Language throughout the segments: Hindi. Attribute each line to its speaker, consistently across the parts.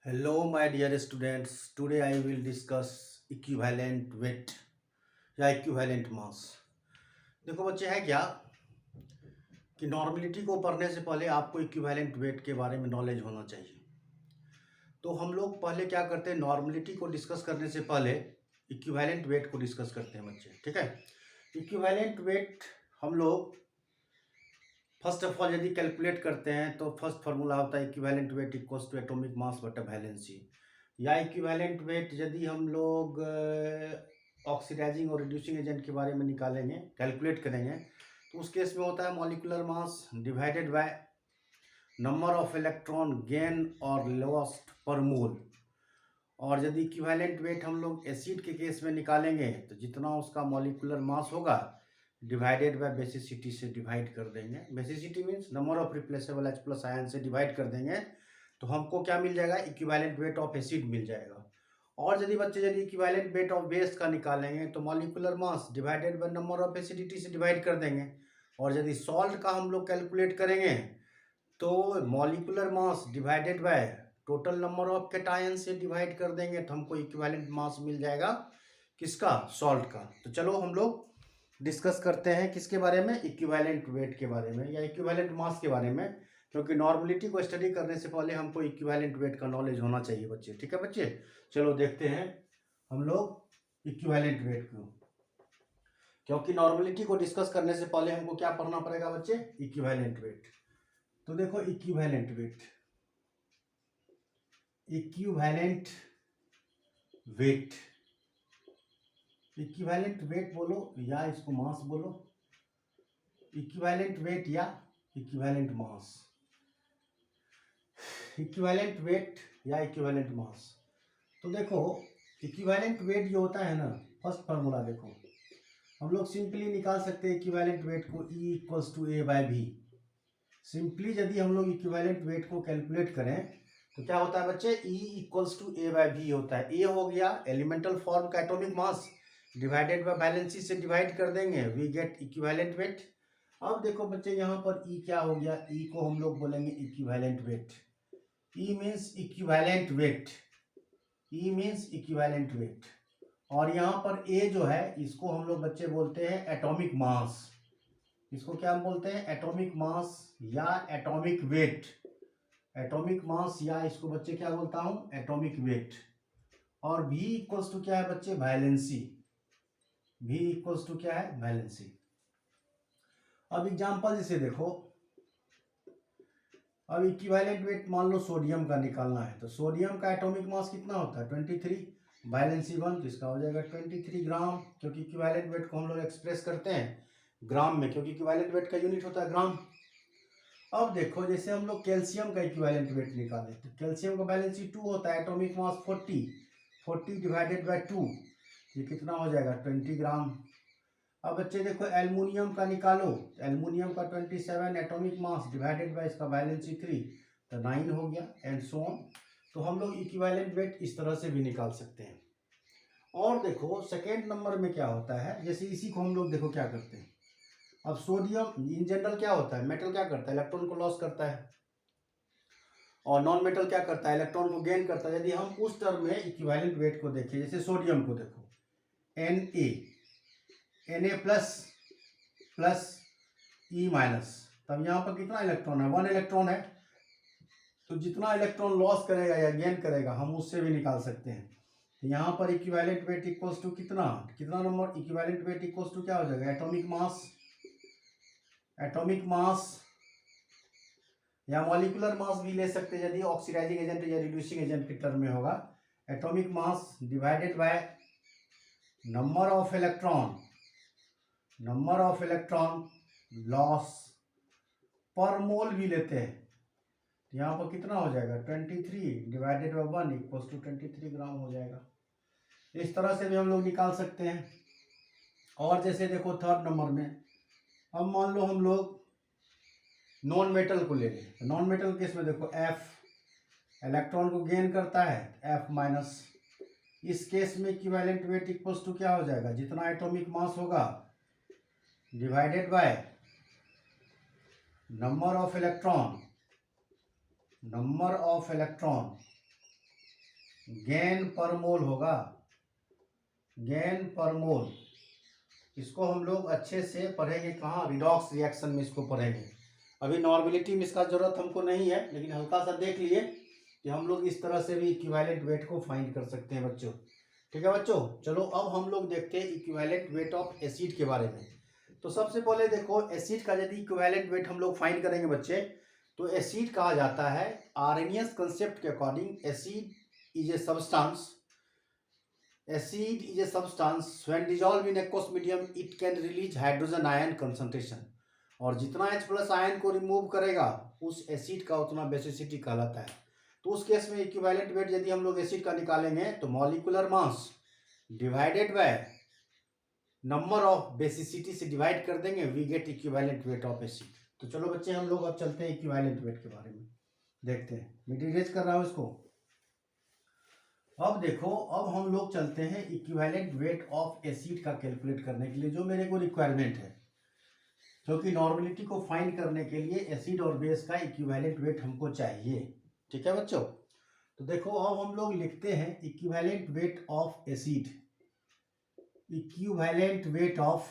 Speaker 1: Hello, my dear students. Today I will discuss equivalent weight या equivalent mass. देखो बच्चे है क्या कि नॉर्मलिटी को पढ़ने से पहले आपको इक्विवेलेंट वेट के बारे में नॉलेज होना चाहिए। तो हम लोग पहले क्या करते हैं, नॉर्मलिटी को डिस्कस करने से पहले इक्विवेलेंट वेट को डिस्कस करते हैं बच्चे, ठीक है। इक्विवेलेंट वेट हम लोग फर्स्ट ऑफ ऑल यदि कैलकुलेट करते हैं तो फर्स्ट फार्मूला होता है equivalent weight equals to atomic mass बटा वैलेंसी। या इक्विवेलेंट वेट यदि हम लोग ऑक्सीडाइजिंग और रिड्यूसिंग एजेंट के बारे में निकालेंगे, कैलकुलेट करेंगे, तो उस केस में होता है molecular mass divided by number of electron gain और लॉस्ट पर मोल। और यदि इक्विवेलेंट वेट हम लोग एसिड के केस में निकालेंगे तो जितना उसका मॉलिक्यूलर मास होगा डिवाइडेड बाय बेसिसिटी से डिवाइड कर देंगे। Basicity means number of replaceable H plus ion से डिवाइड कर देंगे तो हमको क्या मिल जाएगा, इक्विवेलेंट वेट ऑफ एसिड मिल जाएगा। और यदि इक्विवेलेंट वेट ऑफ बेस का निकालेंगे तो molecular mass divided by number of acidity से डिवाइड कर देंगे। और यदि सॉल्ट का हम लोग कैलकुलेट करेंगे तो molecular mass divided by total number of cation से डिवाइड कर देंगे तो हमको इक्विवेलेंट मास मिल जाएगा, किसका, सॉल्ट का। तो चलो हम लोग डिस्कस करते हैं किसके बारे में, इक्विवेलेंट वेट के बारे में या इक्विवेलेंट मास के बारे में, क्योंकि नॉर्मलिटी को स्टडी करने से पहले हमको इक्विवेलेंट वेट का नॉलेज होना चाहिए बच्चे, ठीक है बच्चे। चलो देखते हैं हम लोग इक्विवेलेंट वेट को, क्योंकि नॉर्मलिटी को डिस्कस करने से पहले हमको क्या पढ़ना पड़ेगा बच्चे, इक्विवेलेंट वेट। तो देखो equivalent weight, equivalent weight, equivalent weight बोलो या इसको मास बोलो, इक्विवेलेंट वेट या इक्विवेलेंट मास, इक्विवेलेंट वेट या इक्विवेलेंट मास। तो देखो इक्विवेलेंट वेट जो होता है ना, फर्स्ट फार्मूला देखो, हम लोग सिंपली निकाल सकते हैं इक्विवेलेंट वेट को E equals to A by V। Simply यदि हम लोग इक्विवेलेंट वेट को कैलकुलेट करें तो क्या होता है बच्चे, E equals to A by V होता है। A हो गया एलिमेंटल फॉर्म का atomic mass divided by valency से डिवाइड कर देंगे, वी गेट इक्विवेलेंट वेट। अब देखो बच्चे यहाँ पर E क्या हो गया, E को हम लोग बोलेंगे equivalent weight. E means equivalent wait, E means equivalent wait. और यहाँ पर A जो है इसको हम लोग बच्चे बोलते हैं एटॉमिक मास। इसको क्या हम बोलते हैं, एटॉमिक मास या एटॉमिक वेट, एटॉमिक मास या इसको बच्चे क्या बोलता हूं, एटॉमिक वेट। और V इक्वल्स टू क्या है बच्चे, वैलेंसी। V इक्वल्स टू क्या है, वैलेंसी। अब एग्जांपल जैसे देखो, अब इक्विवेलेंट वेट मान लो सोडियम का निकालना है, तो सोडियम का एटॉमिक मास कितना होता है 23, वैलेंसी 1, तो इसका हो जाएगा 23 ग्राम, क्योंकि इक्विवेलेंट वेट को हम लोग एक्सप्रेस करते हैं ग्राम में, क्योंकि इक्विवेलेंट वेट का यूनिट होता है ग्राम। अब देखो जैसे हम लोग कैल्शियम का इक्विवेलेंट वेट निकालें तो कैल्शियम का वैलेंसी 2 होता है, एटॉमिक मास 40 डिवाइडेड बाय 2, ये कितना हो जाएगा 20 ग्राम। अब बच्चे देखो एल्युमिनियम का निकालो, एल्युमिनियम का 27 एटॉमिक मास डिवाइडेड बाय इसका वैलेंसी 3, तो 9 हो गया, एंड सो ऑन। तो हम लोग इक्विवेलेंट वेट इस तरह से भी निकाल सकते हैं। और देखो सेकेंड नंबर में क्या होता है, जैसे इसी को हम लोग देखो क्या करते हैं, अब सोडियम इन जनरल क्या होता है, मेटल क्या करता है, इलेक्ट्रॉन को लॉस करता है, और नॉन मेटल क्या करता है, इलेक्ट्रॉन को गेन करता है। यदि हम उस टर्म में इक्विवेलेंट वेट को देखें, जैसे सोडियम को देखो Na plus plus E minus, तब यहाँ पर कितना इलेक्ट्रॉन है, 1 इलेक्ट्रॉन है, तो जितना इलेक्ट्रॉन लॉस करेगा या गेन करेगा हम उससे भी निकाल सकते हैं। तो यहाँ पर इक्विवेलेंट वेट इक्वल्स टू कितना कितना number, equivalent weight equals to क्या हो जाएगा, एटॉमिक मास, एटॉमिक मास या मॉलिक्यूलर मास भी ले सकते हैं यदि ऑक्सीडाइजिंग एजेंट या रिड्यूसिंग एजेंट के टर्म में होगा, atomic mass divided by number of electron, number of electron loss पर मोल भी लेते हैं, तो यहाँ पर कितना हो जाएगा 23 डिवाइडेड बाय 1 इक्वल्स टू 23 ग्राम हो जाएगा। इस तरह से भी हम लोग निकाल सकते हैं। और जैसे देखो थर्ड नंबर में, अब मान लो हम लोग नॉन मेटल को ले लें, तो नॉन मेटल केस में देखो F इलेक्ट्रॉन को गेन करता है, F माइनस, इस केस में इक्विवेलेंट वेट इक्वल्स टू क्या हो जाएगा, जितना एटॉमिक मास होगा divided by number of electron, number of electron gain पर मोल होगा, गेन पर मोल। इसको हम लोग अच्छे से पढ़ेंगे कहाँ, रिडॉक्स रिएक्शन में इसको पढ़ेंगे। अभी नॉर्मेलिटी में इसका जरूरत हमको नहीं है, लेकिन हल्का सा देख लिए कि हम लोग इस तरह से भी इक्विवेलेंट वेट को फाइंड कर सकते हैं बच्चों। ठीक है बच्चों, चलो अब हम लोग देखते हैं इक्विवेलेंट वेट ऑफ एसिड के बारे में। तो सबसे पहले देखो, एसिड का यदि इक्विवेलेंट वेट हम लोग फाइंड करेंगे बच्चे, तो एसिड कहा जाता है, आर्हेनियस कंसेप्ट के according acid is a substance, acid is a substance when dissolved in aqueous medium it can release hydrogen ion concentration, और जितना H प्लस आयन को रिमूव करेगा उस एसिड का उतना बेसिसिटी कहलाता है। तो उस केस में इक्विवेलेंट वेट यदि हम लोग एसिड का निकालेंगे तो molecular mass divided by number of basicity से डिवाइड कर देंगे, we get equivalent weight of acid. तो चलो बच्चे हम लोग अब चलते हैं इक्विवेलेंट वेट के बारे में देखते हैं। मैं इरेज कर रहा हूँ इसको। अब देखो, अब हम लोग चलते हैं इक्विवेलेंट वेट ऑफ एसिड का कैलकुलेट करने के लिए, जो मेरे को रिक्वायरमेंट है, क्योंकि नॉर्मेलिटी को फाइंड करने के लिए एसिड और बेस का इक्विवेलेंट वेट हमको चाहिए। ठीक है बच्चों, तो देखो अब हम लोग लिखते हैं equivalent weight of acid, equivalent weight of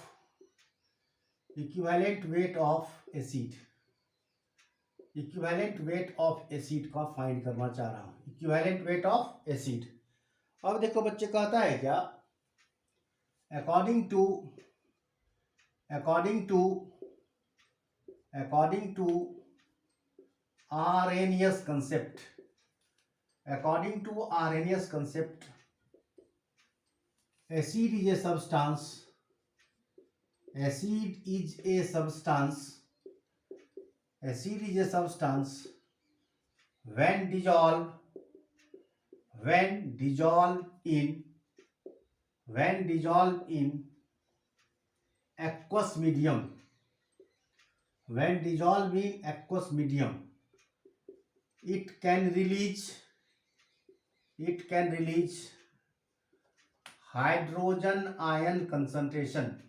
Speaker 1: acid, equivalent weight of acid का फाइंड करना चाह रहा हूं, इक्विवेलेंट वेट ऑफ एसिड। अब देखो बच्चे कहता है क्या, according to Arrhenius concept, according to Arrhenius concept acid is a substance, acid is a substance, acid is a substance when dissolved in aqueous medium, when dissolved in aqueous medium it can release hydrogen ion concentration,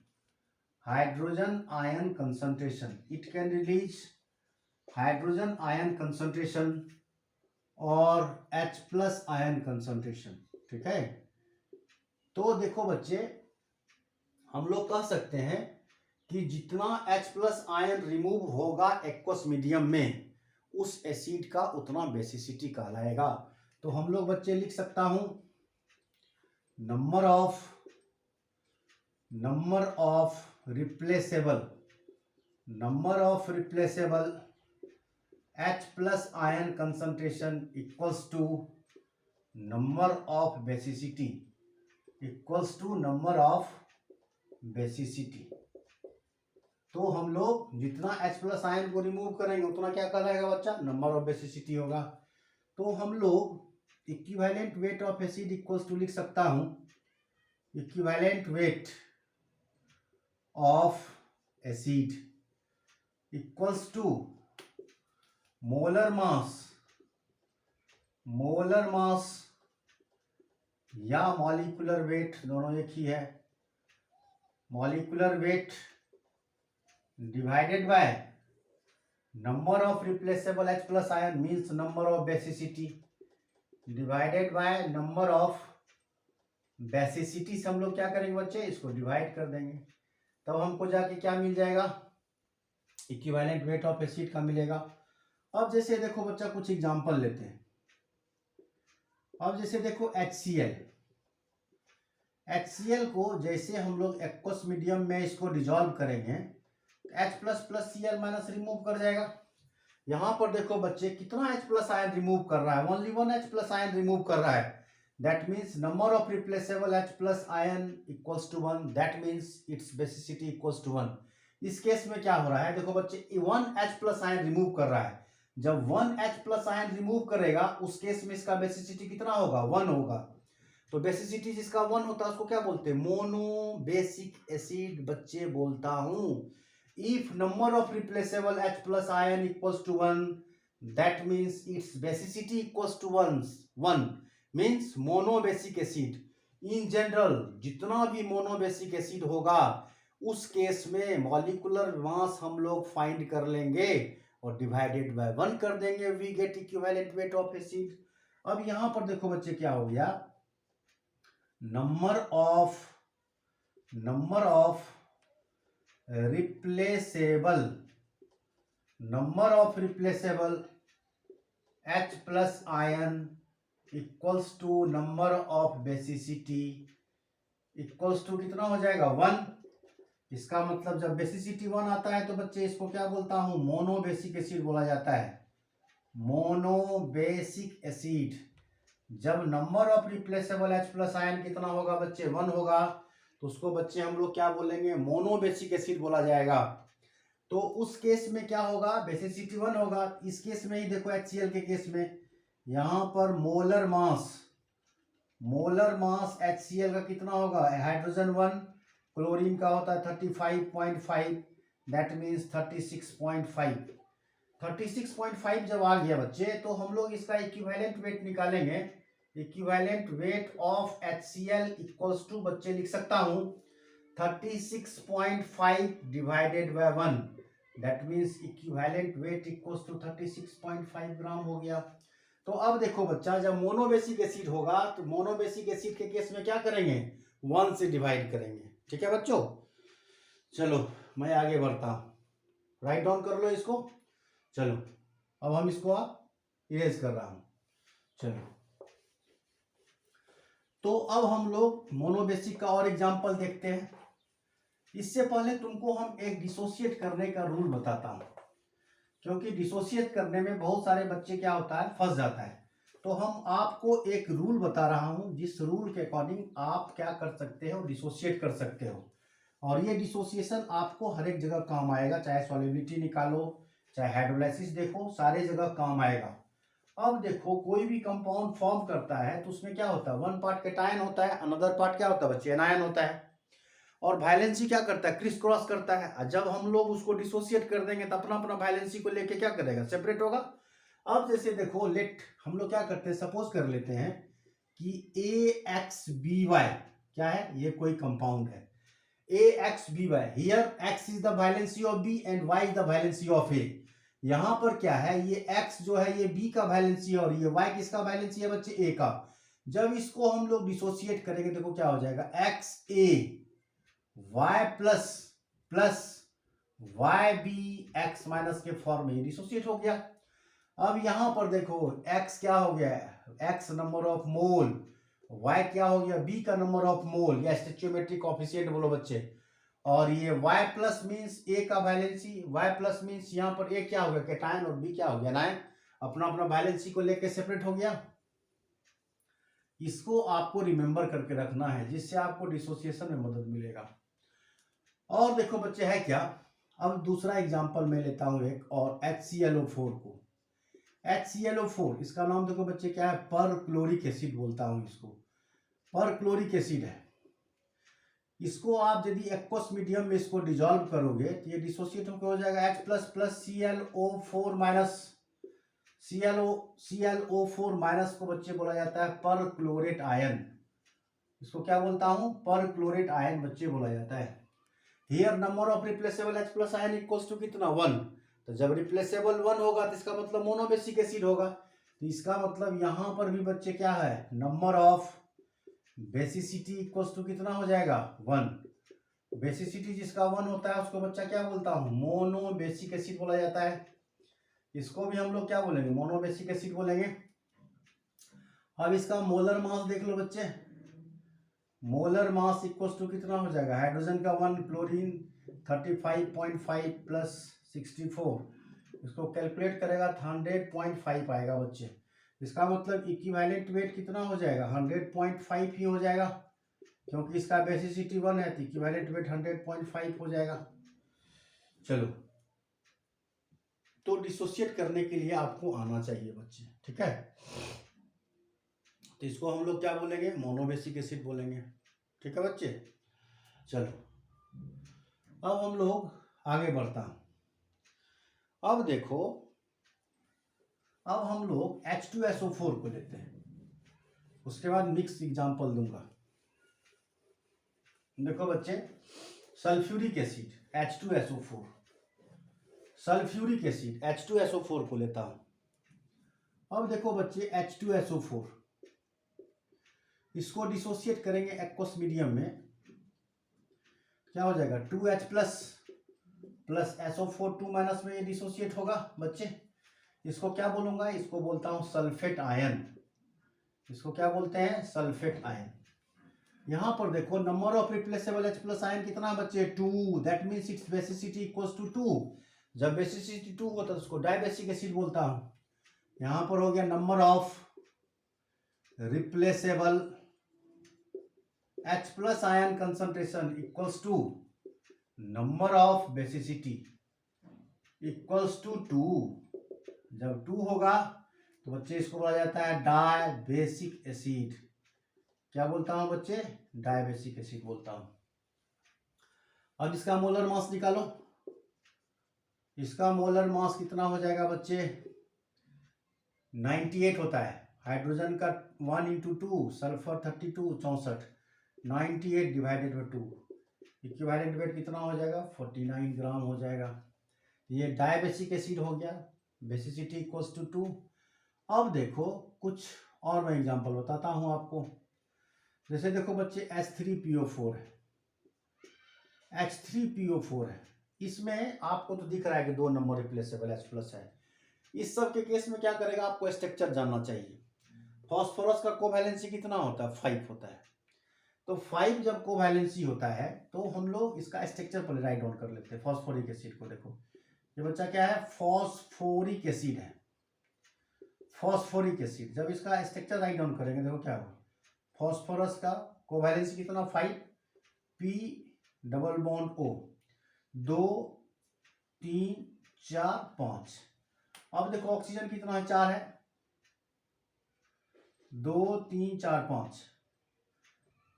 Speaker 1: it can release hydrogen ion concentration और H प्लस आयन कंसंट्रेशन। ठीक है, तो देखो बच्चे हम लोग कह सकते हैं कि जितना H प्लस आयन रिमूव होगा एक्वस मीडियम में उस एसिड का उतना बेसिसिटी कहलाएगा। तो हम लोग बच्चे लिख सकता हूं, number of replaceable H plus ion concentration equals to number of basicity, तो हम लोग जितना H प्लस आयन को रिमूव करेंगे उतना क्या कहलाएगा बच्चा, नंबर ऑफ बेसिसिटी होगा। तो हम लोग equivalent weight of acid equals to लिख सकता हूं, equivalent weight of acid equals to molar mass या मॉलिक्यूलर वेट, दोनों एक ही है, molecular weight divided by number of replaceable H plus ion means number of basicity divided by number of basicity से हम लोग क्या करेंगे बच्चे, इसको डिवाइड कर देंगे, तब हमको जाके क्या मिल जाएगा, इक्विवेलेंट वेट ऑफ एसिड का मिलेगा। अब जैसे देखो बच्चा कुछ एग्जांपल लेते हैं। अब जैसे देखो HCl को जैसे हम लोग एक्वस मीडियम में इसको डिजॉल्व करेंगे H plus plus Cl minus remove कर जाएगा। यहाँ पर देखो बच्चे कितना H प्लस आयन रिमूव कर रहा है, only one H plus ion remove कर रहा है, that means number of replaceable H plus ion equals to 1, that means its basicity equals to 1। इस केस में क्या हो रहा है, देखो बच्चे 1 H प्लस आयन रिमूव कर रहा है, जब 1 H प्लस आयन रिमूव करेगा उस केस में इसका बेसिसिटी कितना होगा, 1 होगा। तो बेसिसिटी जिसका 1 होता है उसको क्या बोलते हैं, मोनो बेसिक एसिड बच्चे बोलता हूं। If number of replaceable H plus ion equals to 1, that means its basicity equals to 1 means mono basic acid. In general जितना भी मोनो बेसिक एसिड होगा उस केस में मॉलिक्यूलर मास हम लोग फाइंड कर लेंगे और डिवाइडेड बाय 1 कर देंगे, we get equivalent weight of acid. अब यहां पर देखो बच्चे क्या हो गया, number of replaceable H plus ion equals to number of basicity equals to कितना हो जाएगा 1। इसका मतलब जब बेसिसिटी 1 आता है तो बच्चे इसको क्या बोलता हूं, मोनोबेसिक एसिड बोला जाता है, मोनोबेसिक एसिड। जब number of replaceable H plus ion कितना होगा बच्चे 1 होगा, तो उसको बच्चे हम लोग क्या बोलेंगे, मोनोबेसिक एसिड बोला जाएगा। तो उस केस में क्या होगा, बेसिसिटी 1 होगा। इस केस में ही देखो HCl के केस में यहां पर मोलर मास HCl का कितना होगा, हाइड्रोजन 1, क्लोरीन का होता है 35.5, दैट मीन्स 36.5 जब आ गया बच्चे, तो हम लोग इसका इक्विवेलेंट वेट निकालेंगे। Equivalent weight of HCl equals to बच्चे लिख सकता हूं 36.5 divided by 1, that means equivalent weight equals to 36.5 gram हो गया। तो अब देखो बच्चा, जब मोनोबेसिक एसिड होगा तो मोनोबेसिक एसिड के केस में क्या करेंगे, 1 से डिवाइड करेंगे। ठीक है बच्चों, चलो मैं आगे बढ़ता हूं, राइट डाउन कर लो इसको। चलो अब हम इसको इरेज कर रहा हूं। चलो, तो अब हम लोग मोनोबेसिक का और एग्जांपल देखते हैं। इससे पहले तुमको हम एक डिसोसिएट करने का रूल बताता हूं, क्योंकि डिसोसिएट करने में बहुत सारे बच्चे क्या होता है, फंस जाता है। तो हम आपको एक रूल बता रहा हूं, जिस रूल के अकॉर्डिंग आप क्या कर सकते हो, डिसोसिएट कर सकते हो। और ये डिसोसिएशन आपको हर एक जगह काम आएगा, चाहे सॉल्युबिलिटी निकालो, चाहे हाइड्रोलाइसिस देखो, सारे जगह काम आएगा। अब देखो, कोई भी कंपाउंड फॉर्म करता है तो उसमें क्या होता है, 1 पार्ट केटायन होता है, अनदर पार्ट क्या होता है बच्चे, एनायन होता है। और वैलेंसी क्या करता है, क्रिस क्रॉस करता है। जब हम लोग उसको डिसोसिएट कर देंगे तो अपना अपना वैलेंसी को लेके क्या करेगा, सेपरेट होगा। अब जैसे देखो, लेट हम लोग क्या करते हैं, सपोज कर लेते हैं कि AXBY क्या है, ये कोई कंपाउंड है AXBY। Here X is the valency of B and Y is the valency of A। यहां पर क्या है, ये X जो है ये B का वैलेंसी है, और ये Y किसका वैलेंसी है बच्चे, A का। जब इसको हम लोग डिसोसिएट करेंगे, देखो क्या हो जाएगा, XA Y plus YB X minus के फॉर्म में डिसोसिएट हो गया। अब यहां पर देखो, X क्या हो गया, X number of mole, Y क्या हो गया, B का नंबर ऑफ मोल, या स्टोइचोमेट्रिक कोएफिशिएंट बोलो बच्चे। और ये Y प्लस मीन्स A का वैलेंसी, Y प्लस मीन्स यहाँ पर A क्या हो गया, कैटायन, और B क्या हो गया, नायन। अपना अपना वैलेंसी को लेकर सेपरेट हो गया। इसको आपको रिमेंबर करके रखना है, जिससे आपको डिसोसिएशन में मदद मिलेगा। और देखो बच्चे है क्या, अब दूसरा एग्जांपल मैं लेता हूं एक और, HClO4 को। HClO4 इसका नाम देखो बच्चे क्या है, पर क्लोरिक एसिड बोलता हूं इसको, पर क्लोरिक एसिड है। इसको आप यदि एक्वस मीडियम में इसको डिजोल्व करोगे तो ये डिसोसिएट होकर हो जाएगा H plus plus ClO4 minus, ClO4 minus को बच्चे बोला जाता है पर क्लोरेट आयन। इसको क्या बोलता हूं, पर क्लोरेट आयन बच्चे बोला जाता है। Here number of replaceable H plus ion equals to कितना 1। तो जब रिप्लेसेबल 1 होगा तो इसका मतलब मोनोबेसिक एसिड होगा। तो इसका मतलब यहां पर भी बच्चे क्या है, number of basicity equals to कितना हो जाएगा 1। बेसिसिटी जिसका 1 होता है उसको बच्चा क्या बोलता हूं, मोनोबेसिक एसिड बोला जाता है। इसको भी हम लोग क्या बोलेंगे, मोनोबेसिक एसिड बोलेंगे। अब इसका मोलर मास देख लो बच्चे, मोलर मास इक्वल्स टू कितना हो जाएगा, हाइड्रोजन का 1, क्लोरीन 35.5 प्लस 64, इसको कैलकुलेट करेगा तो 100.5 आएगा बच्चे। इसका मतलब इक्विवेलेंट वेट कितना हो जाएगा, 100.5 ही हो जाएगा, क्योंकि इसका बेसिसिटी 1 है तो इक्विवेलेंट वेट 100.5 हो जाएगा। चलो, तो डिसोसिएट करने के लिए आपको आना चाहिए बच्चे, ठीक है। तो इसको हम लोग क्या बोलेंगे, मोनोबेसिक एसिड बोलेंगे, ठीक है बच्चे। चलो, अब हम लोग आगे बढ़ता हूं। अब देखो, अब हम लोग H2SO4 को लेते हैं, उसके बाद मिक्स एग्जांपल दूंगा। देखो बच्चे, sulphuric acid H2SO4, sulphuric acid H2SO4 को लेता हूं। अब देखो बच्चे H2SO4, इसको डिसोसिएट करेंगे एक्वस मीडियम में, क्या हो जाएगा 2H प्लस SO4 2 माइनस में ये डिसोसिएट होगा बच्चे। इसको क्या बोलूंगा, इसको बोलता हूं सल्फेट आयन। इसको क्या बोलते हैं, सल्फेट आयन। यहां पर देखो number of replaceable H plus ion कितना बच्चे 2, that means its basicity equals to 2। जब बेसिसिटी 2 होता है उसको डाइबेसिक एसिड बोलता हूं। यहां पर हो गया number of replaceable H plus ion concentration equals to number of basicity equals to 2। जब 2 होगा तो बच्चे इसको बोला जाता है डायबेसिक एसिड। क्या बोलता हूं बच्चे, डायबेसिक एसिड बोलता हूं। अब इसका मोलर मास निकालो। इसका मोलर मास कितना हो जाएगा बच्चे, 98 होता है। हाइड्रोजन का 1 into 2, sulphur 32, 64, 98 divided by 2, equivalent weight कितना हो जाएगा 49 ग्राम हो जाएगा। ये डायबेसिक एसिड हो गया, बेसिसिटी इक्वल्स टू 2। अब देखो कुछ और मैं एग्जांपल बताता हूं आपको। जैसे देखो बच्चे H3PO4 है, H3PO4 है, इसमें आपको तो दिख रहा है कि 2 नंबर रिप्लेसेबल H प्लस है। इस सब के केस में क्या करेगा, आपको स्ट्रक्चर जानना चाहिए। फॉस्फोरस का कोवैलेंसी कितना होता है, 5 होता है। तो 5 जब कोवैलेंसी होता है तो हम लोग इसका स्ट्रक्चर पर राइट डाउन कर लेते हैं। फॉस्फोरिक एसिड को देखो, ये बच्चा क्या है, फॉस्फोरिक एसिड है। फॉस्फोरिक एसिड जब इसका स्ट्रक्चर राइट डाउन करेंगे देखो क्या होगा, फॉस्फोरस का कोवैलेंसी कितना 5, P डबल बॉन्ड O, 2 3 4 5। अब देखो ऑक्सीजन कितना है, 4 है, 2 3 4 5,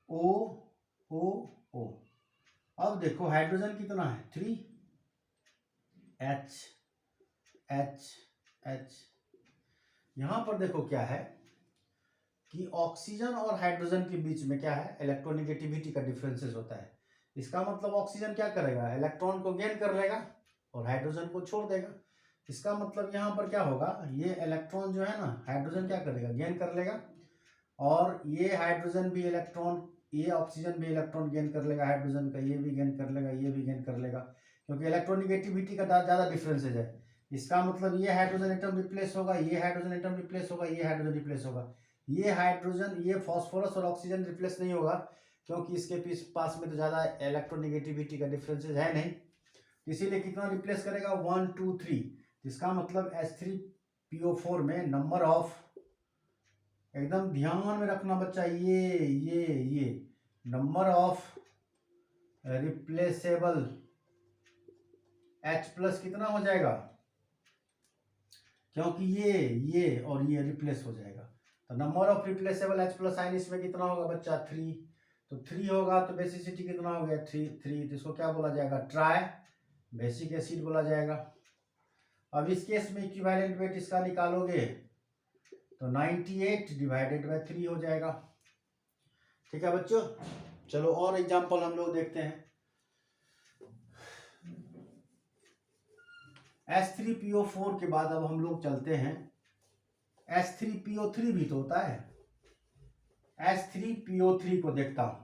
Speaker 1: O O O। अब देखो हाइड्रोजन कितना है 3, H H H। यहां पर देखो क्या है कि ऑक्सीजन और हाइड्रोजन के बीच में क्या है, इलेक्ट्रोनेगेटिविटी का डिफरेंसेस होता है। इसका मतलब ऑक्सीजन क्या करेगा, इलेक्ट्रॉन को गेन कर लेगा और हाइड्रोजन को छोड़ देगा। इसका मतलब यहाँ पर क्या होगा, ये इलेक्ट्रॉन जो है ना, हाइड्रोजन क्या करेगा, गेन कर लेगा, और ये हाइड्रोजन भी इलेक्ट्रॉन, ये ऑक्सीजन भी इलेक्ट्रॉन गेन कर लेगा हाइड्रोजन का, ये भी गेन कर लेगा, ये भी गेन कर लेगा, क्योंकि इलेक्ट्रोनेगेटिविटी का ज़्यादा डिफरेंसेज है। इसका मतलब ये हाइड्रोजन एटम रिप्लेस होगा, ये हाइड्रोजन एटम रिप्लेस होगा, ये हाइड्रोजन रिप्लेस होगा। ये हाइड्रोजन, ये फॉस्फोरस और ऑक्सीजन रिप्लेस नहीं होगा, क्योंकि इसके पास में तो ज़्यादा इलेक्ट्रोनेगेटिविटी का डिफरेंसेज है नहीं। इसीलिए कितना रिप्लेस करेगा 1 2 3। इसका मतलब H3PO4 में नंबर ऑफ, एकदम ध्यान में रखना बच्चा, ये number of replaceable H plus कितना हो जाएगा, क्योंकि ये और ये रिप्लेस हो जाएगा। तो number of replaceable H plus ion इसमें कितना होगा बच्चा 3। तो 3 होगा तो बेसिसिटी कितना हो गया 3। तो इसको क्या बोला जाएगा, ट्राई बेसिक एसिड बोला जाएगा। अब इस केस में इक्विवेलेंट वेट इसका निकालोगे तो 98 डिवाइडेड बाय 3 हो जाएगा। ठीक है बच्चों, चलो और एग्जांपल हम लोग देखते हैं। H3PO4 के बाद अब हम लोग चलते हैं, H3PO3 भी तो होता है, H3PO3 को देखता हूं।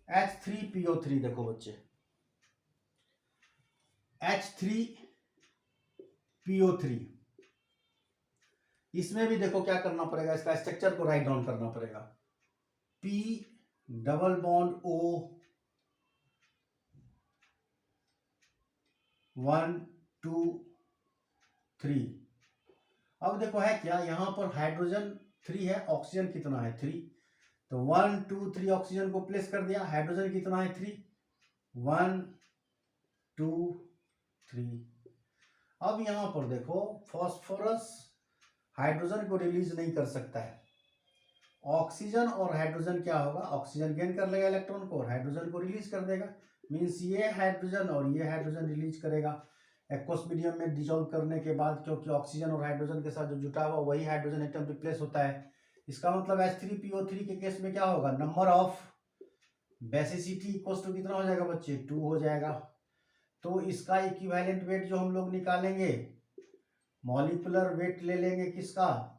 Speaker 1: H3PO3 देखो बच्चे, H3PO3, इसमें भी देखो क्या करना पड़ेगा, इसका स्ट्रक्चर को राइट डाउन करना पड़ेगा। P double bond O 1 2 3। अब देखो है क्या, यहां पर हाइड्रोजन 3 है, ऑक्सीजन कितना है 3। तो 1 2 3 ऑक्सीजन को प्लेस कर दिया, हाइड्रोजन कितना है 3, 1 2 3। अब यहां पर देखो फॉस्फोरस हाइड्रोजन को रिलीज नहीं कर सकता है, ऑक्सीजन और हाइड्रोजन क्या होगा, ऑक्सीजन गेन कर लेगा इलेक्ट्रॉन को और हाइड्रोजन को रिलीज कर देगा। मीन्स ये हाइड्रोजन और ये हाइड्रोजन रिलीज करेगा एक्वस मीडियम में डिसॉल्व करने के बाद, क्योंकि ऑक्सीजन और हाइड्रोजन के साथ जो जुटा हुआ वही हाइड्रोजन एटम रिप्लेस होता है। इसका मतलब H3PO3 के केस में क्या होगा, number of basicity equals to कितना हो जाएगा बच्चे 2 हो जाएगा। तो इसका इक्विवेलेंट वेट जो हम लोग निकालेंगे मॉलिकुलर वेट ले लेंगे किसका,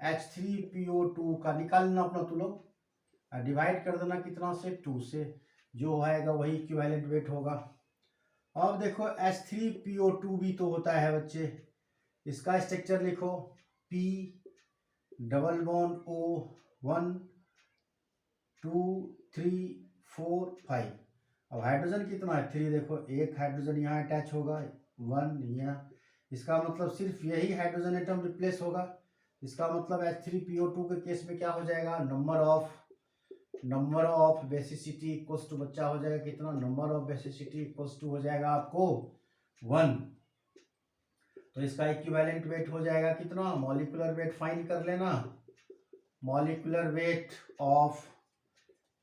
Speaker 1: H3PO2 का, निकालना अपना तुम लोग, डिवाइड कर देना कितना से, 2 से, जो आएगा वही इक्विवेलेंट वेट होगा। अब देखो H3PO2 भी तो होता है बच्चे, इसका स्ट्रक्चर लिखो, P डबल बॉन्ड O 1 2 3 4 5। अब हाइड्रोजन कितना है, 3, देखो एक हाइड्रोजन यहाँ अटैच होगा, 1 यहाँ, इसका मतलब सिर्फ यही हाइड्रोजन एटम रिप्लेस होगा। इसका मतलब H3PO2 के केस में क्या हो जाएगा, number of basicity equals to बच्चा हो जाएगा कितना, number of basicity equals to हो जाएगा आपको 1। तो इसका इक्विवेलेंट वेट हो जाएगा कितना, मॉलिक्यूलर वेट फाइंड कर लेना, मॉलिक्यूलर वेट ऑफ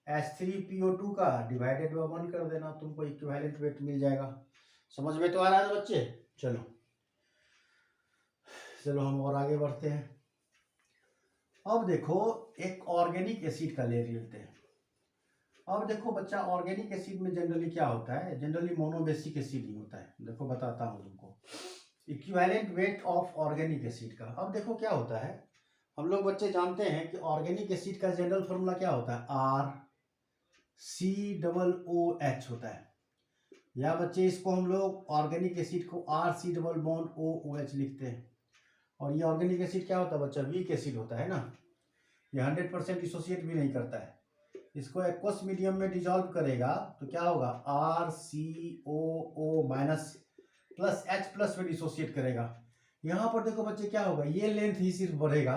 Speaker 1: H3PO2 का डिवाइडेड बाय 1 कर देना, तुमको इक्विवेलेंट वेट मिल जाएगा। समझ में तो आ रहा है बच्चे। चलो हम और आगे बढ़ते हैं। अब देखो एक ऑर्गेनिक एसिड का ले लेते हैं। अब देखो बच्चा, ऑर्गेनिक एसिड में जनरली क्या होता है, जनरली मोनोबेसिक एसिड ही होता है। देखो बताता हूँ तुमको equivalent weight of organic acid का। अब देखो क्या होता है, हम लोग बच्चे जानते हैं कि ऑर्गेनिक एसिड का जनरल फॉर्मूला क्या होता है, RCOOH होता है, या बच्चे इसको हम लोग ऑर्गेनिक एसिड को RC⋅OOH लिखते हैं। और ये ऑर्गेनिक एसिड क्या होता है बच्चा, वीक एसिड होता है ना, ये 100% डिसोसिएट भी नहीं करता है। इसको एक्वस मीडियम में डिजॉल्व करेगा तो क्या होगा, RCOO minus plus H plus में डिसोसिएट करेगा। यहाँ पर देखो बच्चे क्या होगा, ये लेंथ ही सिर्फ बढ़ेगा,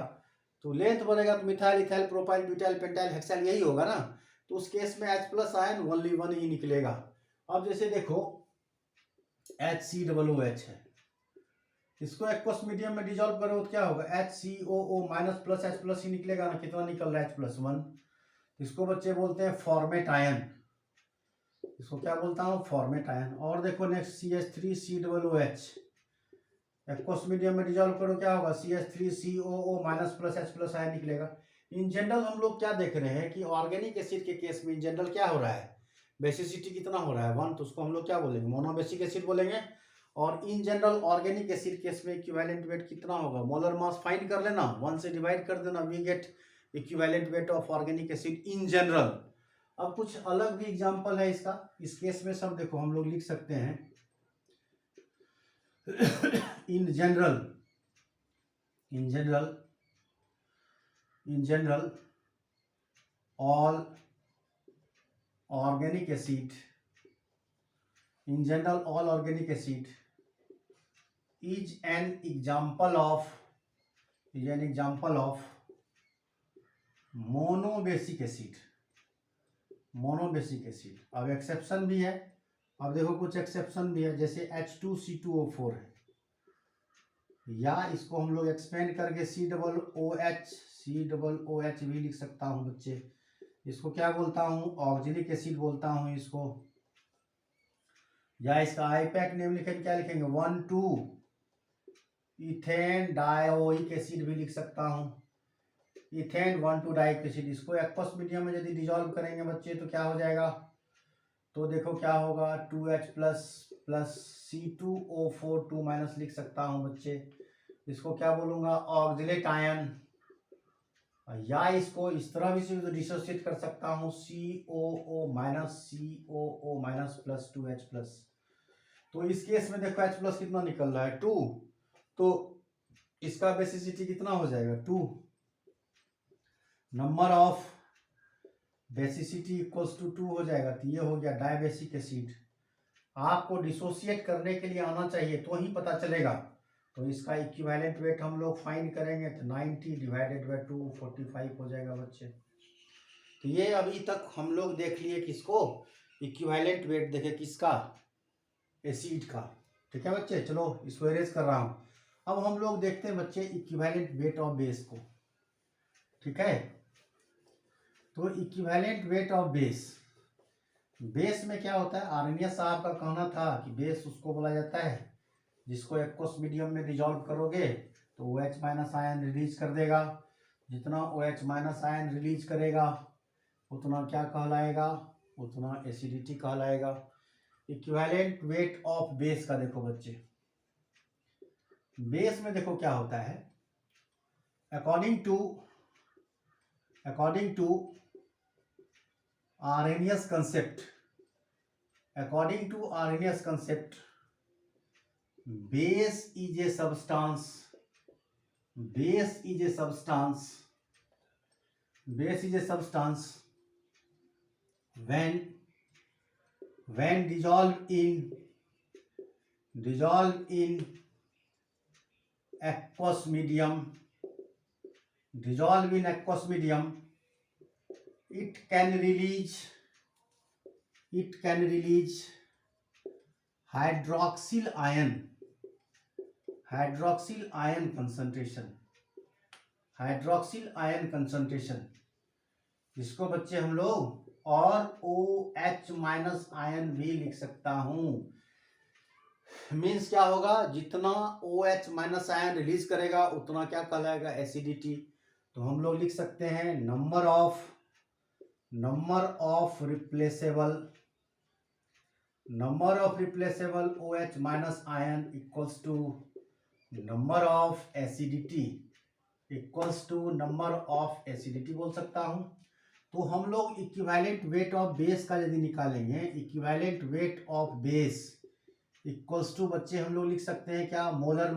Speaker 1: तो लेंथ बढ़ेगा तो methyl, ethyl, propyl, butyl, pentyl, hexyl यही होगा ना, तो उस केस में H प्लस आयन ओनली 1 ही निकलेगा। अब जैसे देखो HCOOH है, इसको एक्वस मीडियम में डिजॉल्व करो तो क्या होगा, HCOO minus plus H plus ही निकलेगा ना, कितना निकल रहा है H प्लस 1। इसको बच्चे बोलते हैं फॉर्मेट आयन, इसको क्या बोलता हूँ, फॉर्मेट आयन। और देखो नेक्स्ट CH3COOH, एक्वस मीडियम में डिजॉल्व करो क्या होगा, CH3COO minus plus H plus ion निकलेगा। इन जनरल हम लोग क्या देख रहे हैं कि ऑर्गेनिक एसिड के केस में इन जनरल क्या हो रहा है, बेसिसिटी कितना हो रहा है 1, तो उसको हम लोग क्या बोलेंगे, मोनोबेसिक एसिड बोलेंगे। और in general organic acid case में इक्विवेलेंट वेट कितना होगा, मोलर मास फाइंड कर लेना, 1 से डिवाइड कर देना, we get equivalent weight of organic acid in general. अब कुछ अलग भी एग्जांपल है इसका, इस केस में सब देखो हम लोग लिख सकते हैं in general all organic acid, in general all organic acid is an example of monobasic acid. अब एक्सेप्शन भी है, अब देखो कुछ एक्सेप्शन भी है, जैसे H2C2O4 है, या इसको हम लोग एक्सपेंड करके COOH भी लिख सकता हूँ बच्चे। इसको क्या बोलता हूँ, ऑक्जेलिक एसिड बोलता हूँ इसको, या इसका आईपैक नेम लिखेंगे, क्या लिखेंगे, 1,2 इथेन डायोइक एसिड भी लिख सकता हूँ, इथेन 1,2 डाइक एसिड। इसको एक्वस मीडियम में यदि डिजॉल्व करेंगे बच्चे तो क्या हो जाएगा, तो देखो क्या होगा, 2H plus plus C2O4 2 minus लिख सकता हूँ बच्चे। इसको क्या बोलूँगा, ऑक्जेलेट आयन, या इसको इस तरह भी से डिसोसिएट कर सकता हूँ, COO minus plus 2H plus. तो इस केस में देखो H प्लस कितना निकल रहा है, 2, तो इसका बेसिसिटी कितना हो जाएगा, 2। Number of basicity equals to 2 हो जाएगा, तो ये हो गया डायबेसिक एसिड। आपको डिसोसिएट करने के लिए आना चाहिए तो ही पता चलेगा। तो इसका इक्विवेलेंट वेट हम लोग फाइंड करेंगे तो 90 डिवाइडेड बाय 2 45 हो जाएगा बच्चे। तो ये अभी तक हम लोग देख लिए किसको, इक्विवेलेंट वेट देखे किसका, एसिड का। ठीक है बच्चे, चलो इसको इरेज कर रहा हूँ। अब हम लोग देखते हैं बच्चे इक्विवेलेंट वेट ऑफ बेस को। ठीक है, तो इक्विवेलेंट वेट ऑफ बेस में क्या होता है, आर्नियस साहब का कहना था कि बेस उसको बोला जाता है जिसको एक्वस मीडियम में डिजॉल्व करोगे तो OH माइनस आयन रिलीज कर देगा। जितना OH माइनस आयन रिलीज करेगा उतना क्या कहलाएगा, उतना एसिडिटी कहलाएगा। इक्विवेलेंट वेट ऑफ बेस का देखो बच्चे, बेस में देखो क्या होता है, according to Arrhenius concept, according to Arrhenius concept, base is a substance when dissolved in aqueous medium, it can release hydroxyl ion concentration, जिसको बच्चे हम लोग और OH माइनस आयन भी लिख सकता हूं। मीन्स क्या होगा, जितना OH माइनस आयन रिलीज करेगा उतना क्या कहलाएगा, एसिडिटी। तो हम लोग लिख सकते हैं number of replaceable OH minus ion equals to number of acidity बोल सकता हूं। तो हम लोग इक्विवेलेंट वेट ऑफ बेस का यदि निकालेंगे, equivalent weight of base equals to बच्चे हम लोग लिख सकते हैं क्या, molar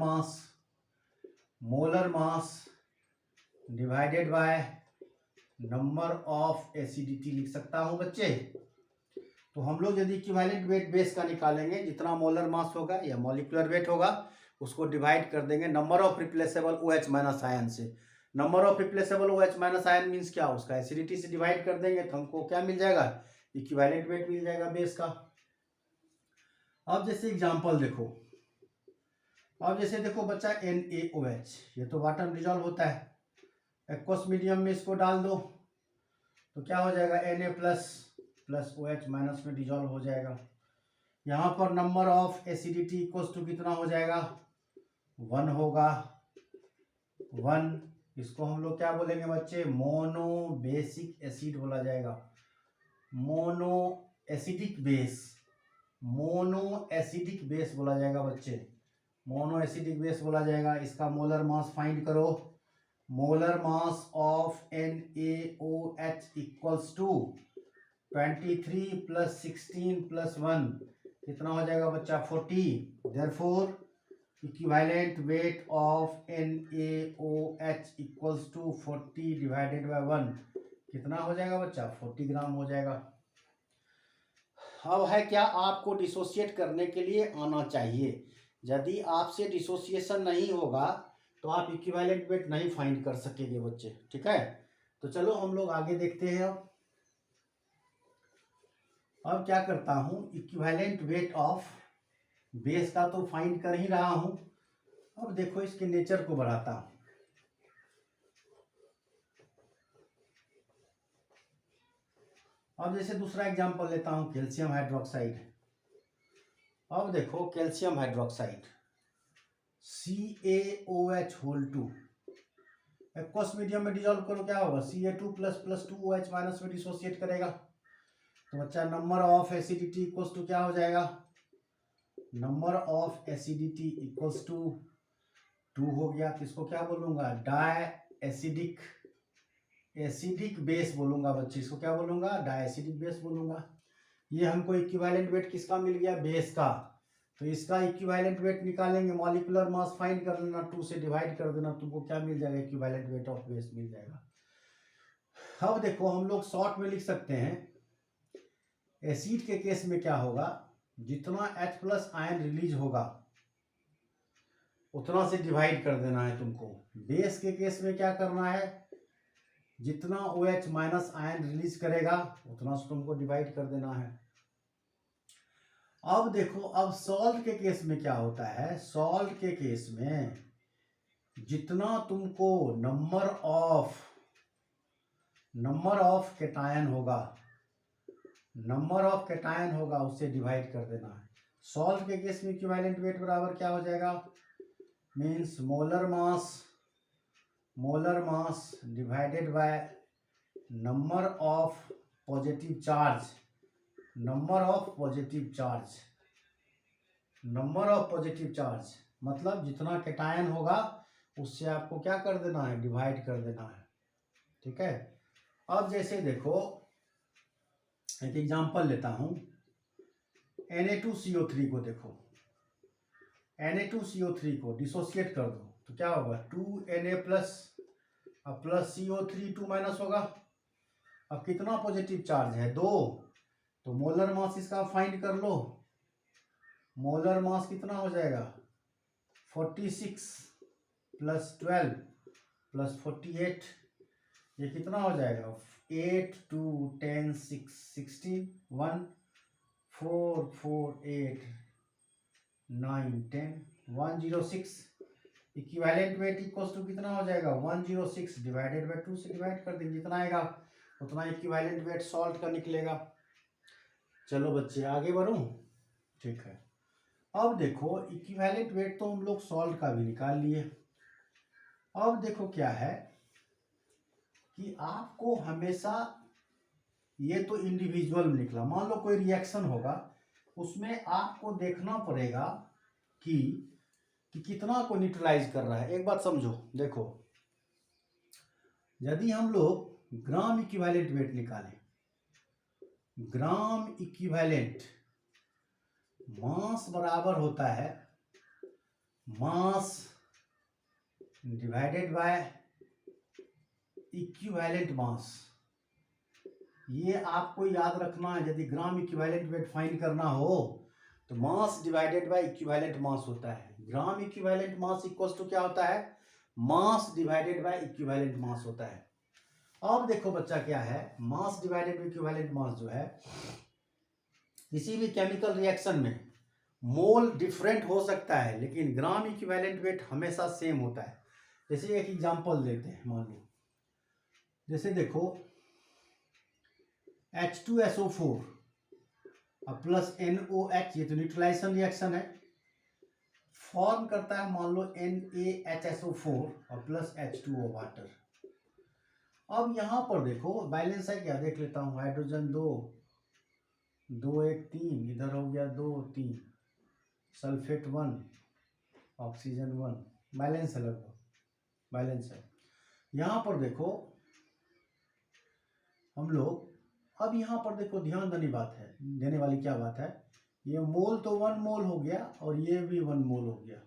Speaker 1: mass divided by number of acidity लिख सकता हूं बच्चे। तो हम लोग यदि इक्विवेलेंट वेट बेस का निकालेंगे, जितना मोलर मास होगा या मॉलिक्यूलर वेट होगा उसको डिवाइड कर देंगे number of replaceable OH minus ion से। Number of replaceable OH minus ion means क्या, उसका एसिडिटी से डिवाइड कर देंगे तो हमको क्या मिल जाएगा, इक्विवेलेंट वेट मिल जाएगा बेस का। अब जैसे एग्जांपल देखो, बच्चा NaOH, ये तो वाटर में डिजॉल्व होता है, एक्वस मीडियम में इसको डाल दो तो क्या हो जाएगा, Na प्लस OH माइनस में डिजॉल्व हो जाएगा। यहाँ पर number of acidity equals to कितना हो जाएगा, 1 होगा। 1, इसको हम लोग क्या बोलेंगे बच्चे, मोनो बेसिक एसिड बोला जाएगा, मोनो एसिडिक बेस बोला जाएगा बच्चे, मोनो एसिडिक बेस बोला जाएगा। इसका मोलर मास फाइंड करो, molar mass of NaOH equals to 23 + 16 + 1 कितना हो जाएगा बच्चा, 40। Therefore equivalent weight of NaOH equals to 40 divided by 1 कितना हो जाएगा बच्चा, 40 ग्राम हो जाएगा। अब है क्या, आपको डिसोसिएट करने के लिए आना चाहिए। यदि आपसे डिसोसिएशन नहीं होगा तो आप इक्विवेलेंट वेट नहीं फाइंड कर सकेंगे बच्चे, ठीक है। तो चलो हम लोग आगे देखते हैं। अब क्या करता हूं, इक्विवेलेंट वेट ऑफ बेस का तो फाइंड कर ही रहा हूं, अब देखो इसके नेचर को बढ़ाता हूं। अब जैसे दूसरा एग्जांपल लेता हूं, कैल्शियम हाइड्रोक्साइड। अब देखो calcium hydroxide CaOH2 aqueous medium में डिसॉल्व करो, क्या होगा, Ca2+ 2OH माइनस में डिसोसिएट करेगा। तो बच्चा number of acidity equals to क्या हो जाएगा, number of acidity equals to 2 हो गया। किसको क्या बोलूंगा, डाई एसिडिक बेस बोलूंगा बच्चे, इसको क्या बोलूंगा, डाई एसिडिक बेस बोलूंगा। ये हमको इक्विवेलेंट वेट किसका मिल गया, बेस का। तो इसका इक्विवेलेंट वेट निकालेंगे, मॉलिक्यूलर मास फाइंड कर लेना, 2 से डिवाइड कर देना, तुमको क्या मिल जाएगा, इक्विवेलेंट वेट ऑफ बेस मिल जाएगा। अब देखो हम लोग शॉर्ट में लिख सकते हैं, एसिड के केस में क्या होगा, जितना H+ आयन रिलीज होगा उतना से डिवाइड कर देना है तुमको। बेस के केस में क्या करना है, जितना OH माइनस आयन रिलीज करेगा उतना से तुमको डिवाइड कर देना है। अब देखो, अब सॉल्ट के केस में क्या होता है, सॉल्ट के केस में जितना तुमको नंबर ऑफ कैटायन होगा उससे डिवाइड कर देना है। सॉल्ट के केस में इक्विवेलेंट वेट बराबर क्या हो जाएगा, means molar mass divided by number of positive charge मतलब जितना कैटायन होगा उससे आपको क्या कर देना है, डिवाइड कर देना है। ठीक है, अब जैसे देखो एक एग्जांपल लेता हूँ, Na2CO3 को देखो, Na2CO3 को डिसोसिएट कर दो तो क्या होगा, 2Na प्लस, अब प्लस CO3 2 माइनस होगा। अब कितना पॉजिटिव चार्ज है, 2, तो मोलर मास इसका फाइंड कर लो। मोलर मास कितना हो जाएगा, 46 प्लस 12 प्लस 48, ये कितना हो जाएगा, 8 2 10 6 16 1 4 4 8 9 10 106। इक्विवेलेंट वेट इक्वल्स टू कितना हो जाएगा, 106 डिवाइडेड बाय 2 से डिवाइड कर देंगे, जितना आएगा उतना इक्विवेलेंट वेट सॉल्ट का निकलेगा। चलो बच्चे आगे बढ़ूं। ठीक है, अब देखो इक्विवेलेंट वेट तो हम लोग सॉल्ट का भी निकाल लिए। अब देखो क्या है कि आपको हमेशा, ये तो इंडिविजुअल निकला, मान लो कोई रिएक्शन होगा उसमें आपको देखना पड़ेगा कि कितना को न्यूट्रलाइज कर रहा है। एक बात समझो, देखो यदि हम लोग ग्राम इक्विवेलेंट वेट निकालें, ग्राम इक्विवेलेंट मास बराबर होता है मास डिवाइडेड बाय इक्विवेलेंट मास। ये आपको याद रखना है, यदि ग्राम इक्विवेलेंट वेट फाइंड करना हो तो mass divided by equivalent mass होता है। Gram equivalent mass equals to क्या होता है, mass divided by equivalent mass होता है। अब देखो बच्चा क्या है, mass divided by equivalent mass जो है, किसी भी केमिकल रिएक्शन में मोल डिफरेंट हो सकता है लेकिन ग्राम इक्विवेलेंट वेट हमेशा सेम होता है। जैसे एक एग्जांपल देते हैं, मान लो जैसे देखो H2SO4 अब प्लस NOH, ये तो न्यूट्रलाइजेशन रिएक्शन है, फॉर्म करता है मान लो NaHSO4 और प्लस H2O वाटर। अब यहाँ पर देखो बैलेंस है क्या, देख लेता हूँ, हाइड्रोजन 2 2 1 3, इधर हो गया 2 3, सल्फेट 1 ऑक्सीजन 1, बैलेंस है, लगभग बैलेंस है। यहाँ पर देखो हम लोग, अब यहाँ पर देखो ध्यान देने वाली क्या बात है, ये मोल तो 1 मोल हो गया और ये भी 1 मोल हो गया।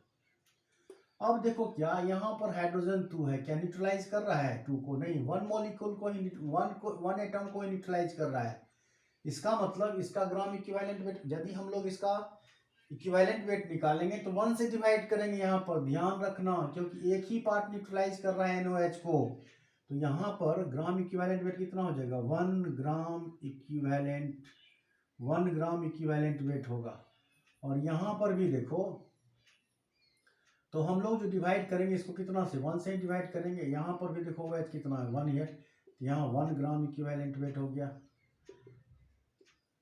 Speaker 1: अब देखो क्या यहाँ पर हाइड्रोजन 2 है, क्या न्यूट्रलाइज कर रहा है 2 को, नहीं, 1 मॉलिक्यूल को ही, 1 एटम को ही न्यूट्रलाइज कर रहा है। इसका मतलब इसका ग्राम इक्विवेलेंट वेट, यदि हम लोग इसका इक्विवेलेंट वेट निकालेंगे तो 1 से डिवाइड करेंगे। यहाँ पर ध्यान रखना, क्योंकि एक ही पार्ट न्यूट्रलाइज कर रहा है NOH को, तो यहाँ पर ग्राम इक्विवेलेंट वेट कितना हो जाएगा, 1 ग्राम इक्विवेलेंट वेट होगा। और यहाँ पर भी देखो, तो हम लोग जो डिवाइड करेंगे इसको कितना से, 1 से डिवाइड करेंगे। यहाँ पर भी देखो वेट कितना है, 1 है, यहाँ 1 ग्राम इक्विवेलेंट वेट हो गया।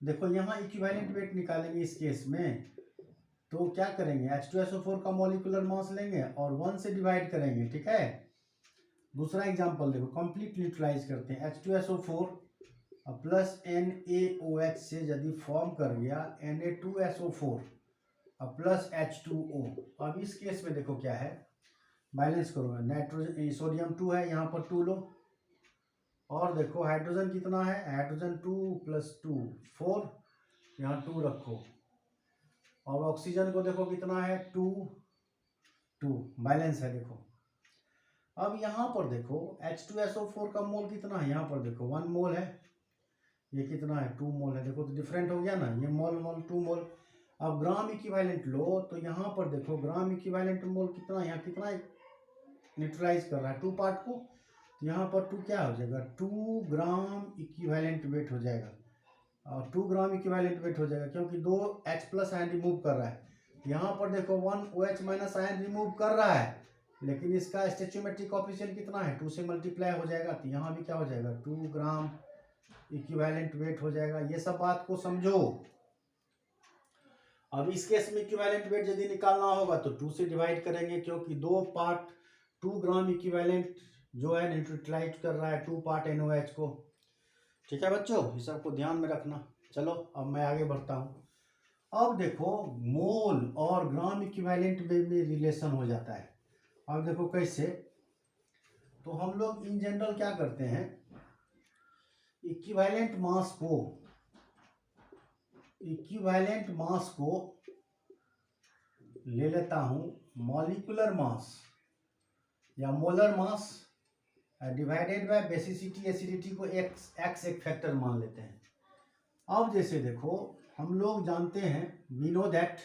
Speaker 1: देखो यहाँ इक्विवेलेंट वेट निकालेंगे इस केस में, तो क्या करेंगे, H2SO4 का मॉलिक्यूलर मास लेंगे और 1 से डिवाइड करेंगे। ठीक है, दूसरा एग्जांपल देखो, कंप्लीट न्यूट्रलाइज करते हैं, H2SO4 प्लस NaOH से यदि फॉर्म कर गया Na2SO4 प्लस H2O। अब इस केस में देखो क्या है, बैलेंस करो, नाइट्रोजन सोडियम 2 है, यहाँ पर 2 लो, और देखो हाइड्रोजन कितना है, हाइड्रोजन 2 प्लस 2 4, यहाँ 2 रखो, और ऑक्सीजन को देखो कितना है 2 2, बैलेंस है। देखो अब यहाँ पर देखो H2SO4 का मोल कितना है, यहाँ पर देखो 1 मोल है, ये कितना है 2 मोल है, देखो तो डिफरेंट हो गया ना, ये मोल 2 मोल। अब ग्राम इक्विवेलेंट लो, तो यहाँ पर देखो ग्राम इक्विवेलेंट मोल कितना, यहाँ कितना न्यूट्रलाइज कर रहा है 2 पार्ट को, तो यहाँ पर 2 क्या हो जाएगा, 2 ग्राम इक्विवेलेंट वेट हो जाएगा, और 2 ग्राम इक्विवेलेंट वेट हो जाएगा, क्योंकि 2 H प्लस आयन रिमूव कर रहा है। यहाँ पर देखो 1 OH माइनस आयन रिमूव कर रहा है, लेकिन इसका स्टोइचियोमेट्रिक कोएफिशिएंट कितना है, 2 से मल्टीप्लाई हो जाएगा, तो यहाँ भी क्या हो जाएगा, 2 ग्राम इक्विवेलेंट वेट हो जाएगा। ये सब बात को समझो। अब इस केस में इक्विवेलेंट वेट यदि निकालना होगा तो 2 से डिवाइड करेंगे, क्योंकि 2 पार्ट 2 ग्राम इक्विवेलेंट जो है न्यूट्रलाइज कर रहा है 2 पार्ट NOH को। ठीक है बच्चों, इस सबको ध्यान में रखना। चलो अब मैं आगे बढ़ता हूँ। अब देखो मोल और ग्राम इक्विवेलेंट में रिलेशन हो जाता है। अब देखो कैसे, तो हम लोग इन जनरल क्या करते हैं, इक्विवेलेंट मास को ले लेता हूं मॉलिक्यूलर मास या molar mass divided bye basicity acidity को एक्स एक फैक्टर मान लेते हैं। अब जैसे देखो हम लोग जानते हैं, we know that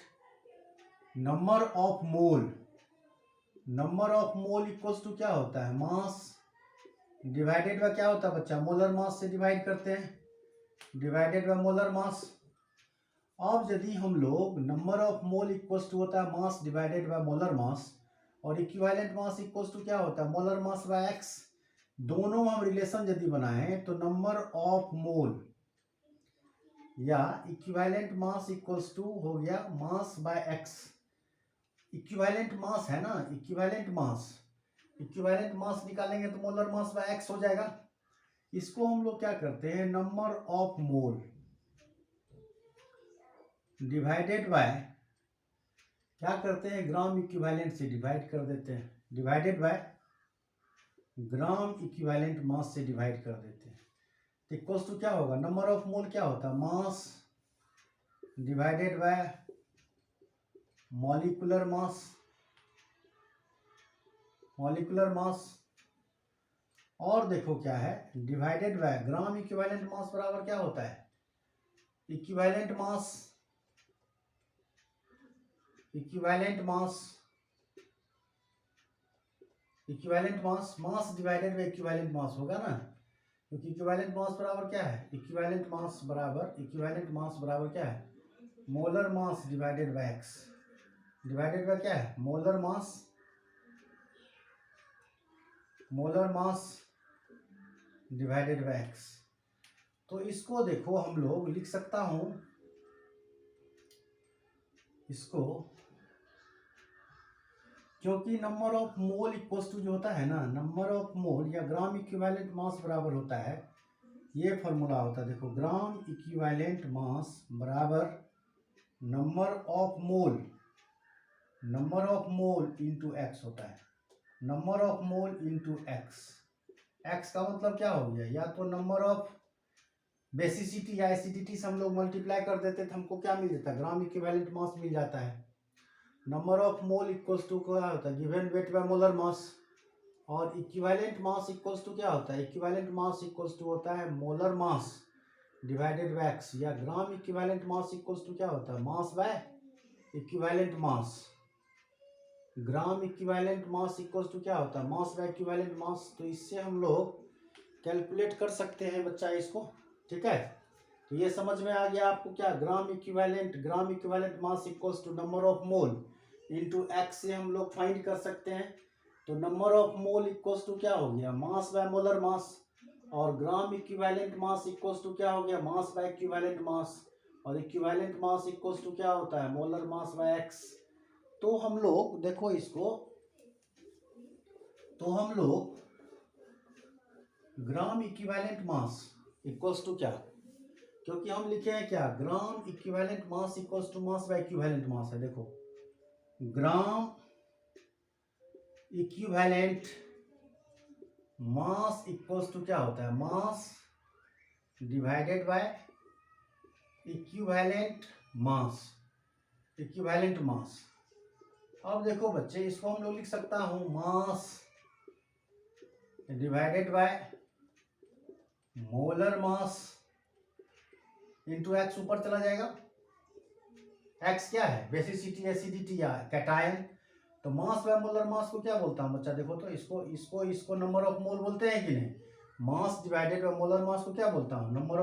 Speaker 1: number of mole equals to क्या होता है, मास डिवाइडेड बाय क्या होता है बच्चा, मोलर मास से डिवाइड करते हैं, डिवाइडेड बाय मोलर मास। अब यदि हम लोग number of mole equals to होता है mass divided by molar mass, और इक्विवेलेंट मास इक्वल्स टू क्या होता है, मोलर मास बाय एक्स, दोनों हम रिलेशन यदि बनाएं तो नंबर ऑफ मोल या इक्विवेलेंट मास इक्वल्स टू हो गया mass bye x. Equivalent mass है ना, इक्विवेलेंट मास निकालेंगे तो मोलर मास बाय एक्स हो जाएगा। इसको हम लोग क्या करते हैं, number of mole divided by क्या करते हैं, ग्राम इक्विवेलेंट से डिवाइड कर देते हैं, डिवाइडेड बाय ग्राम इक्विवेलेंट मास से डिवाइड कर देते हैं। तो इक्वल्स टू क्या होगा, नंबर ऑफ मोल क्या होता है, mass divided bye molecular mass, और देखो क्या है, डिवाइडेड बाय ग्राम इक्विवेलेंट मास बराबर क्या होता है, equivalent mass divided by equivalent मास होगा ना, क्योंकि इक्विवेलेंट मास बराबर क्या है, इक्विवेलेंट मास बराबर क्या है, molar mass divided by x, divided by क्या है, molar mass divided by x. तो इसको देखो हम लोग लिख सकता हूं इसको, क्योंकि number of mole equals to जो होता है ना, नंबर ऑफ मोल या ग्राम इक्विवेलेंट मास बराबर होता है, ये फॉर्मूला होता है देखो, ग्राम इक्विवेलेंट मास बराबर number of mole into x होता है, number of mole into x. X का मतलब क्या हो गया, या तो नंबर ऑफ बेसिसिटी या एसिडिटी से हम लोग मल्टीप्लाई कर देते तो हमको क्या मिल जाता है, ग्राम इक्विवेलेंट मास मिल जाता है। Number of mole equals to क्या होता है, given weight by molar mass, और इक्विवेलेंट मास इक्वल्स टू क्या होता है, इक्विवेलेंट मास इक्वल्स टू होता है molar mass divided by x, या gram equivalent mass equals to क्या होता है, mass by equivalent mass. Gram equivalent mass equals to क्या होता है, मास बाय इक्विवेलेंट मास। तो इससे हम लोग कैलकुलेट कर सकते हैं बच्चा इसको, ठीक है। तो ये समझ में आ गया आपको क्या, gram equivalent mass equals to number of mole into x से हम लोग फाइंड कर सकते हैं। तो number of mole equals to क्या हो गया, मास बाय मोलर मास, और gram equivalent mass equals to क्या हो गया, मास बाय इक्विवेलेंट मास, और इक्विवेलेंट मास इक्वल्स टू क्या होता है, मोलर मास बाय एक्स। तो हम लोग देखो इसको, तो हम लोग gram equivalent mass equals to क्या, क्योंकि हम लिखे हैं क्या, gram equivalent mass equals to mass by equivalent mass है। देखो gram equivalent mass equals to क्या होता है, mass divided by equivalent mass. अब देखो बच्चे, इसको हम लोग लिख सकता हूं mass divided by molar mass into x, ऊपर चला जाएगा। एक्स क्या है, बेसिसिटी एसिडिटी या कैटायन। तो मास बाय मोलर मास को क्या बोलता हूं बच्चा, देखो तो इसको नंबर ऑफ मोल बोलते हैं कि नहीं, मास डिवाइडेड बाय मोलर मास को क्या बोलता हूं, number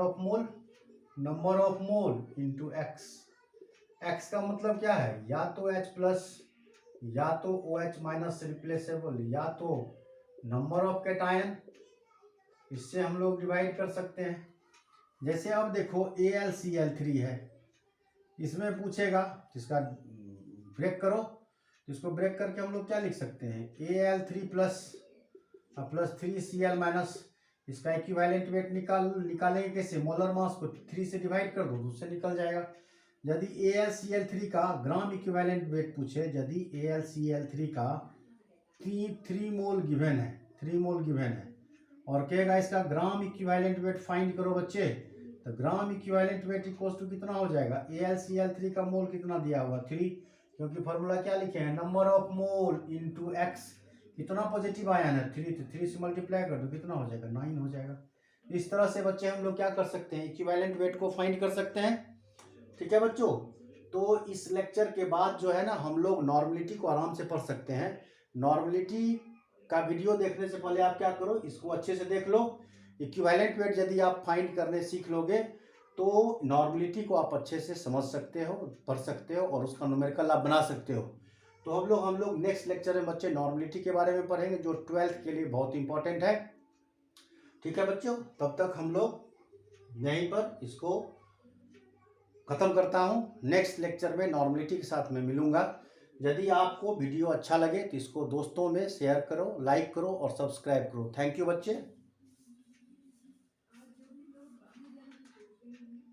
Speaker 1: of mole into x. X का मतलब क्या है, या तो H प्लस, या तो OH माइनस रिप्लेसेबल, या तो नंबर ऑफ कैटायन। इससे हम लोग डिवाइड कर सकते हैं। जैसे अब देखो AlCl3 है, इसमें पूछेगा, जिसका ब्रेक करो, इसको ब्रेक करके हम लोग क्या लिख सकते हैं, Al3 प्लस 3Cl माइनस, इसका इक्विवेलेंट वेट निकालेंगे कैसे, मोलर मास को 3 से डिवाइड कर दो, उससे निकल जाएगा। यदि AlCl3 का ग्राम इक्विवेलेंट वेट पूछे, यदि AlCl3 का 3 मोल गिवन है, 3 मोल गिवन है, और कहेगा इसका ग्राम इक्विवेलेंट वेट फाइंड करो बच्चे, तो gram equivalent weight equals to कितना हो जाएगा, AlCl3 का मोल कितना दिया हुआ 3, क्योंकि फॉर्मूला क्या लिखे हैं, number of mole into x, कितना पॉजिटिव आयन है 3, तो 3 से मल्टीप्लाई कर दो कितना हो जाएगा 9 हो जाएगा। इस तरह से बच्चे हम लोग क्या कर सकते हैं, इक्विवेलेंट वेट को फाइंड कर सकते हैं। ठीक है बच्चों, तो इस लेक्चर के बाद जो है ना हम लोग नॉर्मलिटी को आराम से पढ़ सकते हैं। नॉर्मलिटी का वीडियो देखने से पहले आप क्या करो, इसको अच्छे से देख लो। इक्विवेलेंट वेट यदि आप फाइंड करने सीख लोगे तो नॉर्मलिटी को आप अच्छे से समझ सकते हो, पढ़ सकते हो और उसका न्यूमेरिकल आप बना सकते हो। तो हम लोग नेक्स्ट लेक्चर में बच्चे नॉर्मलिटी के बारे में पढ़ेंगे, जो 12th के लिए बहुत इंपॉर्टेंट है। ठीक है बच्चों, तब तक हम लोग यहीं पर इसको खत्म करता हूँ। नेक्स्ट लेक्चर में नॉर्मलिटी के साथ मैं मिलूंगा। यदि आपको वीडियो अच्छा लगे तो इसको दोस्तों में शेयर करो, लाइक करो और सब्सक्राइब करो। थैंक यू बच्चे।